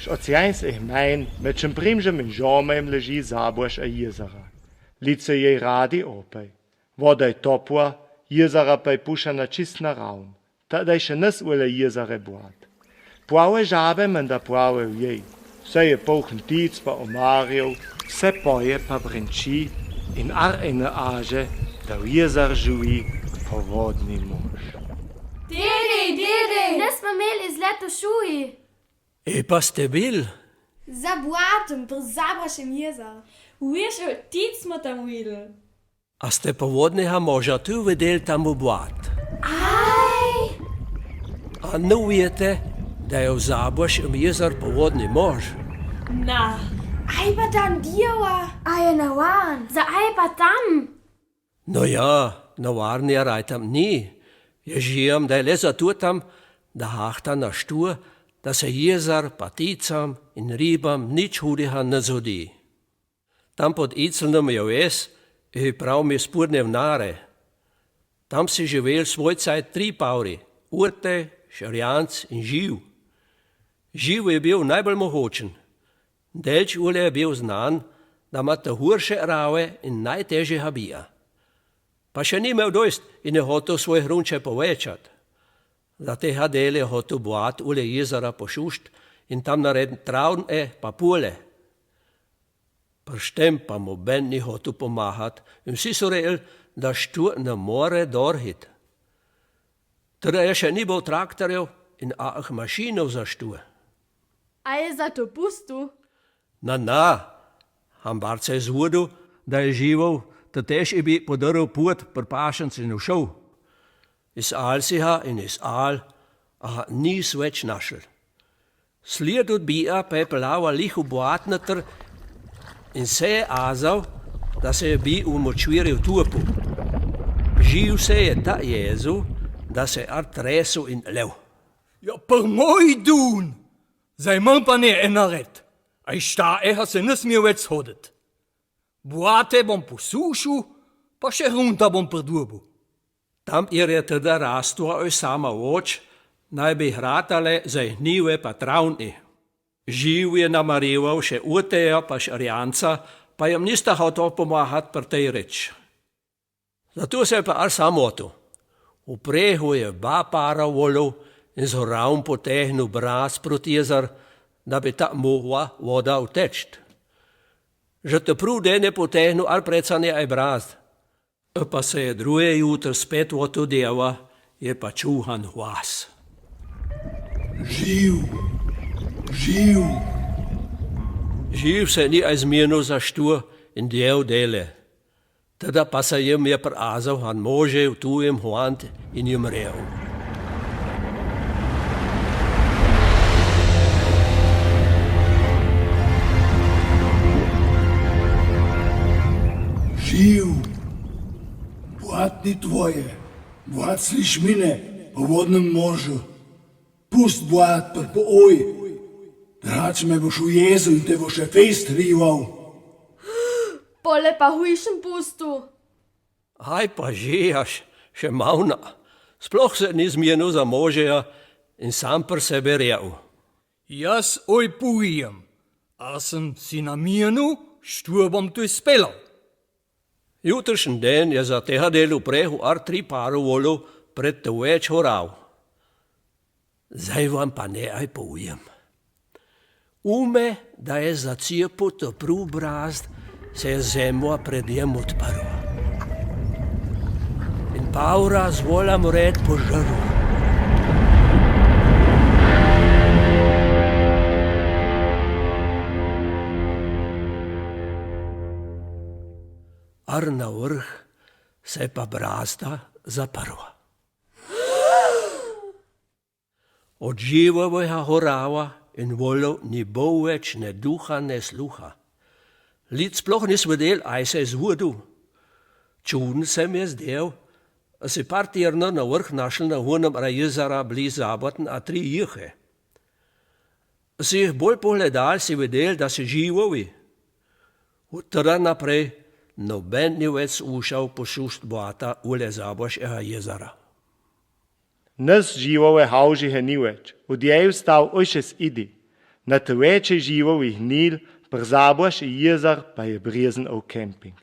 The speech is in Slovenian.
Oceans mein, met čem primžem in žomem leži zabož a jezera. Lice jej radi opej. Voda je topła, jezera pej puša na čist na raun. Tadaj še nes ule jezere buat. Płałe żabe menda płałe jej. Vse je pouchen tic pa omarjev, vse poje pa brenči in ar ene aže, da v jezer živi povodni mož. Dede, ne smo imeli izlet v šuji. Pa ste bil? Za buatem, pri Zabrašem jezeru. Wiesz, tic smo tam videli. A ste povodnega moža tu videli tam v Blat? Aj! A ne veste, da je v Zabrašem jezer povodni mož? Na. Aj pa tam djeva. Aj na van. Za aj pa tam. No ja, na varni raj tam ni. Je žijem, da je le zato tam, da hahta na štur, da se jezer pa ticam in ribam nič hudega ne zodi. Tam pod Icelnem je ves, je prav mi spurne vnare. Tam si živel svoj cajt 3 pavri, Urte, Šarjanc in Živ. Živ je bil najbolj mogočen. Delč ule je bil znan, da ima te hurše rave in najtežje habija. Pa še ni imel dojst in je hotel svoj hrunče povečat. Za tega del je hotel Blat ule jezera pošušt in tam narediti travne pa pule. Prštem pa mu ben ni hotel pomahat in vsi so rekli, da štur ne more dorhit. Teda je še ni bil traktorjev in mašinov za štur. A je za to pustu? Na, Hambar se je zvodil, da je živel, da tež je bi podaril put pri pašenci in všel. Iz Alsiha in iz Al, a nis več našel. Sled od bija pa je pelava lih v Boatnatr in se je azal, da se je bi v močvirju tupu. Živ se je ta jezu, da se je tresel in lev. Ja, per moj doen. Zij man pa ne enaret. Aj sta eha se ne smije več hodet. Boate bom po sušu, pa še runta bom per durbu. Tam je teda rastva oj sama oč, naj bi hratale za hnive pa travni. Živ je namarival še Urteja pa Šarjanca, pa jim nista hotel pomahat per tej reč. Zato se je pa ar samotu. V prehu je 2 para volov in z horavn potehnil braz proti jezer, da bi ta mogla voda utečt. Že te prv den je potehnil ar precanje aj braz. Pa se je druge jutr spet otodeva, je pa čuhan hlas. Živ. Živ se ni aj zmenil za štur in del dele. Teda pa se jim je prazal han može v tujem hlant in jim rev. Živ. Boat ni tvoje. Boat sliš mine po vodnem možu. Pust boat per po oj. Drač me boš v jezu in te boš še fejst rival. Pole pa hujšem pustu. Aj pa žijaš, še mavna. Sploh se ni zmenil za možeja in sam per sebe rev. Jaz oj pujem, a sem si namenil, štur bom tu spelal. Jutršnji den je za tega delu prehu ar 3 paru volov pred te več horav. Zdaj vam pa ne aj povijem. Ume, da je za cijepo to prv brazd, se je zemlja pred jem odparila. In Paura zvola red požaril. Ar na vrh se je pa brazda zaprla. Od živovega horava in volov ni bo več ne duha, ne sluha. Lid sploh nis vedel, aj se je zvodil. Čuden se mi je zdel, a si par tjedna na vrh našel na hunem jezera bliz Zaboten a 3 jihe. Si jih bolj pogledal, si vedel, da si živovi. Od teda naprej noben ni več ušal pošušt Blata ule Zabošega jezera. Nes živove haužihe ni več, odjeju stav ojšes idi. Na te veče živo ih nil, per zabuaš i jezar pa je briesen au camping.